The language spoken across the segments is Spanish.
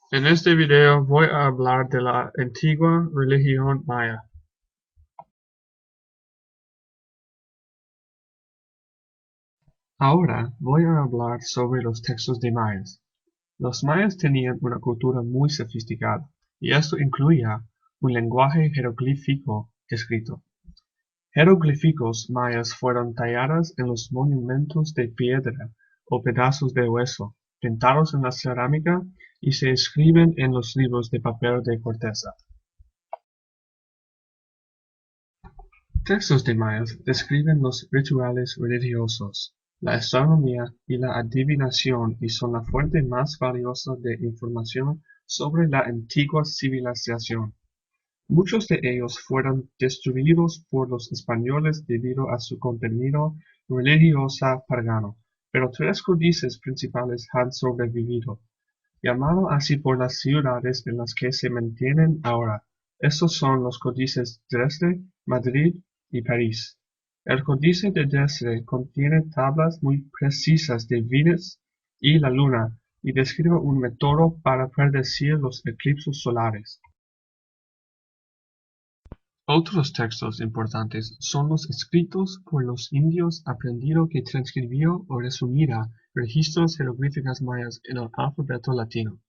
En este video voy a hablar de la antigua religión maya. Ahora voy a hablar sobre los textos de mayas. Los mayas tenían una cultura muy sofisticada, y esto incluía un lenguaje jeroglífico escrito. Jeroglíficos mayas fueron talladas en los monumentos de piedra o pedazos de hueso, pintados en la cerámica y se escriben en los libros de papel de corteza. Textos de mayas describen los rituales religiosos, la astronomía y la adivinación y son la fuente más valiosa de información sobre la antigua civilización. Muchos de ellos fueron destruidos por los españoles debido a su contenido religioso pagano, pero tres códices principales han sobrevivido, llamado así por las ciudades en las que se mantienen ahora. Estos son los códices Dresde, Madrid y París. El códice de Dresde contiene tablas muy precisas de Venus y la Luna y describe un método para predecir los eclipses solares. Otros textos importantes son los escritos por los indios aprendido que transcribió o resumirá registros jeroglíficos mayas en el alfabeto latino.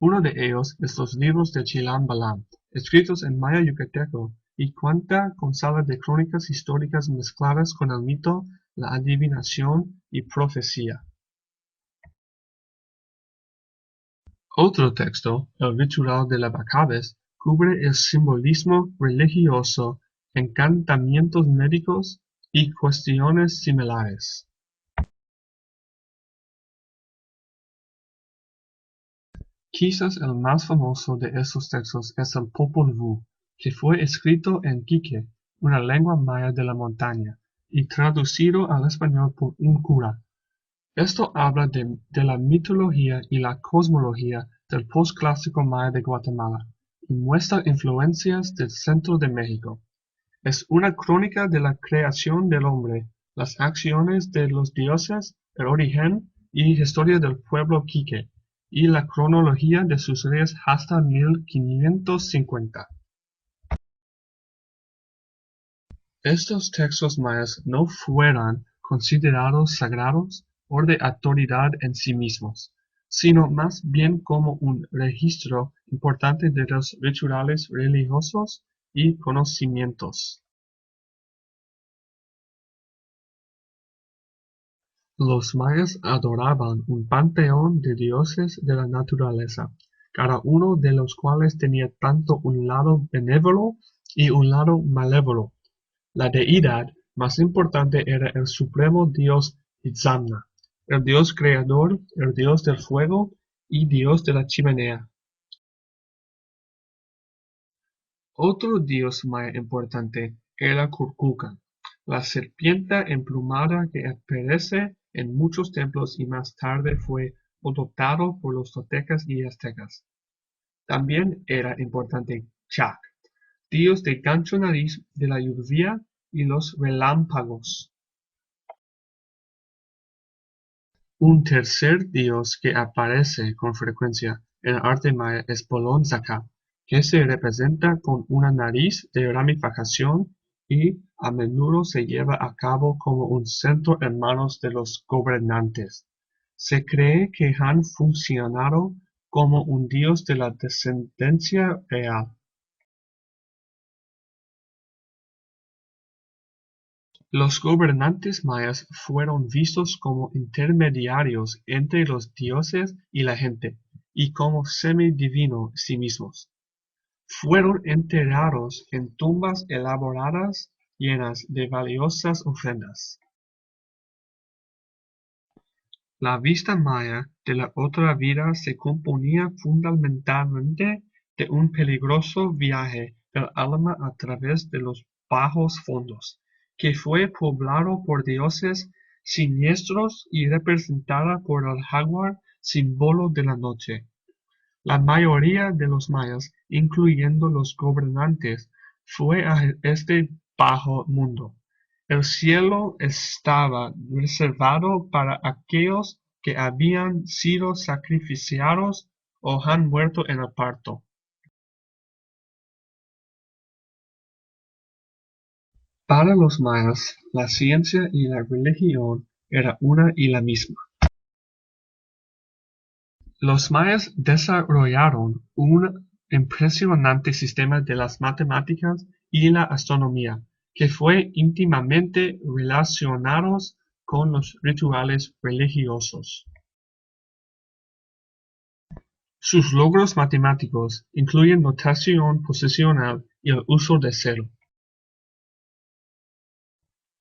Uno de ellos es los libros de Chilam Balam, escritos en maya yucateco, y cuenta con salas de crónicas históricas mezcladas con el mito, la adivinación y profecía. Otro texto, el Ritual de la Bacabes, cubre el simbolismo religioso, encantamientos médicos y cuestiones similares. Quizás el más famoso de estos textos es el Popol Vuh, que fue escrito en quiché, una lengua maya de la montaña, y traducido al español por un cura. Esto habla de la mitología y la cosmología del posclásico maya de Guatemala, y muestra influencias del centro de México. Es una crónica de la creación del hombre, las acciones de los dioses, el origen y historia del pueblo quiché, y la cronología de sus reyes hasta 1550. Estos textos mayas no fueron considerados sagrados o de autoridad en sí mismos, sino más bien como un registro importante de los rituales religiosos y conocimientos. Los mayas adoraban un panteón de dioses de la naturaleza, cada uno de los cuales tenía tanto un lado benévolo y un lado malévolo. La deidad más importante era el supremo dios Itzamna, el dios creador, el dios del fuego y dios de la chimenea. Otro dios maya importante era Kukulkan, la serpiente emplumada que aparece en muchos templos y más tarde fue adoptado por los toltecas y aztecas. También era importante Chak, dios de gancho nariz, de la lluvia y los relámpagos. Un tercer dios que aparece con frecuencia en el arte maya es Bolon-Zaka, que se representa con una nariz de ramificación y a menudo se lleva a cabo como un centro en manos de los gobernantes. Se cree que han funcionado como un dios de la descendencia real. Los gobernantes mayas fueron vistos como intermediarios entre los dioses y la gente, y como semidivinos sí mismos. Fueron enterrados en tumbas elaboradas llenas de valiosas ofrendas. La vista maya de la otra vida se componía fundamentalmente de un peligroso viaje del alma a través de los bajos fondos, que fue poblado por dioses siniestros y representada por el jaguar, símbolo de la noche. La mayoría de los mayas, incluyendo los gobernantes, fue a este bajo mundo. El cielo estaba reservado para aquellos que habían sido sacrificados o han muerto en el parto. Para los mayas, la ciencia y la religión era una y la misma. Los mayas desarrollaron un impresionante sistema de las matemáticas y la astronomía, que fue íntimamente relacionados con los rituales religiosos. Sus logros matemáticos incluyen notación posicional y el uso de cero.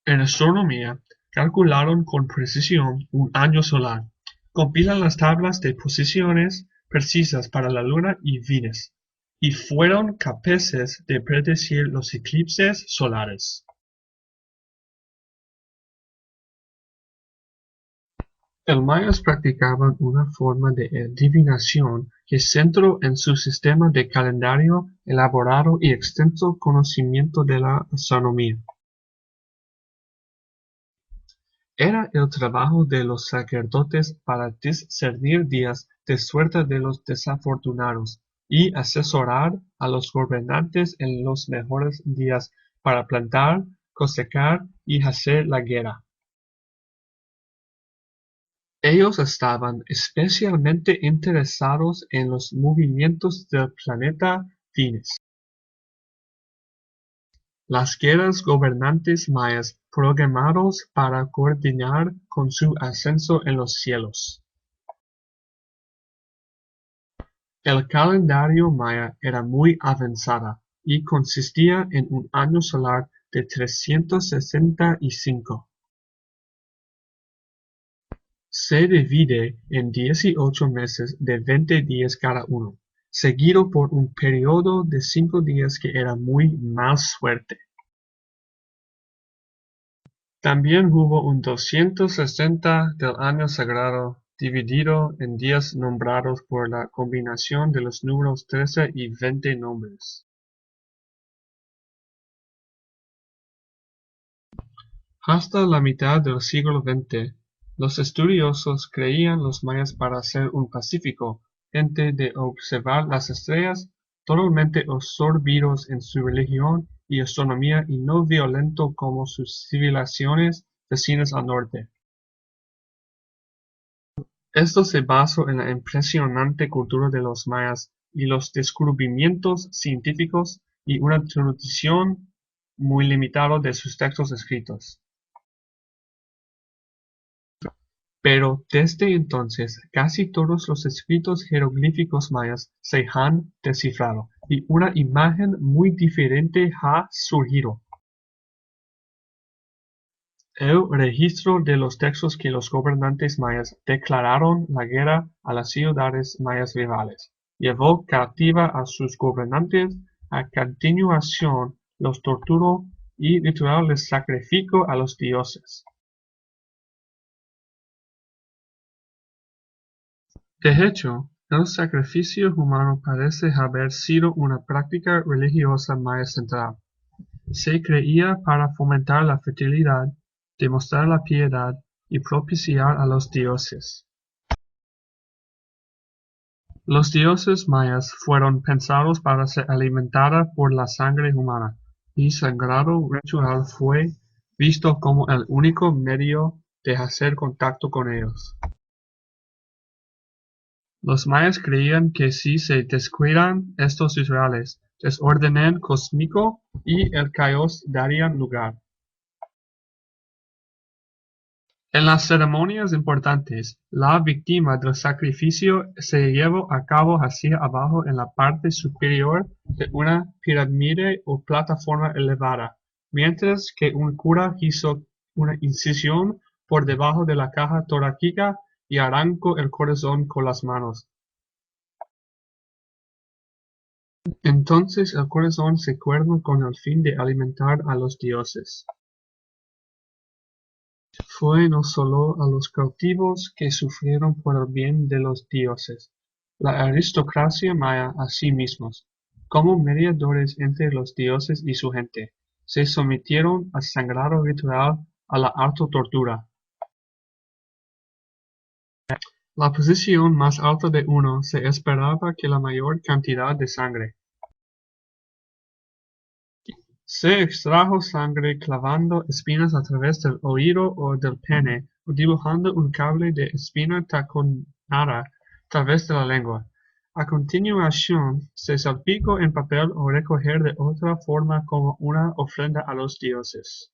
En astronomía, calcularon con precisión un año solar, compilan las tablas de posiciones precisas para la Luna y Venus, y fueron capaces de predecir los eclipses solares. Los mayas practicaban una forma de adivinación que centró en su sistema de calendario elaborado y extenso conocimiento de la astronomía. Era el trabajo de los sacerdotes para discernir días de suerte de los desafortunados y asesorar a los gobernantes en los mejores días para plantar, cosechar y hacer la guerra. Ellos estaban especialmente interesados en los movimientos del planeta Venus. Las guerras gobernantes mayas programados para coordinar con su ascenso en los cielos. El calendario maya era muy avanzada y consistía en un año solar de 365. Se divide en 18 meses de 20 días cada uno, seguido por un periodo de 5 días que era muy mal suerte. También hubo un 260 del año sagrado, dividido en días nombrados por la combinación de los números 13 y 20 nombres. Hasta la mitad del siglo XX, los estudiosos creían los mayas para ser un pacífico, gente de observar las estrellas, totalmente absorbidos en su religión y astronomía y no violento como sus civilizaciones vecinas al norte. Esto se basó en la impresionante cultura de los mayas y los descubrimientos científicos y una tradición muy limitada de sus textos escritos. Pero desde entonces casi todos los escritos jeroglíficos mayas se han descifrado y una imagen muy diferente ha surgido. El registro de los textos que los gobernantes mayas declararon la guerra a las ciudades mayas rivales llevó cautiva a sus gobernantes, a continuación los torturó y ritual les sacrificó a los dioses. De hecho, el sacrificio humano parece haber sido una práctica religiosa maya central. Se creía para fomentar la fertilidad, demostrar la piedad y propiciar a los dioses. Los dioses mayas fueron pensados para ser alimentada por la sangre humana, y sagrado ritual fue visto como el único medio de hacer contacto con ellos. Los mayas creían que si se descuidan estos rituales, desorden cósmico y el caos darían lugar. En las ceremonias importantes, la víctima del sacrificio se llevó a cabo hacia abajo en la parte superior de una pirámide o plataforma elevada, mientras que un cura hizo una incisión por debajo de la caja torácica y arrancó el corazón con las manos. Entonces el corazón se cuerno con el fin de alimentar a los dioses. Fue no solo a los cautivos que sufrieron por el bien de los dioses, la aristocracia maya a sí mismos, como mediadores entre los dioses y su gente, se sometieron al sagrado ritual a la autotortura. La posición más alta de uno se esperaba que la mayor cantidad de sangre. Se extrajo sangre clavando espinas a través del oído o del pene, o dibujando un cable de espina taconada a través de la lengua. A continuación, se salpicó en papel o recoger de otra forma como una ofrenda a los dioses.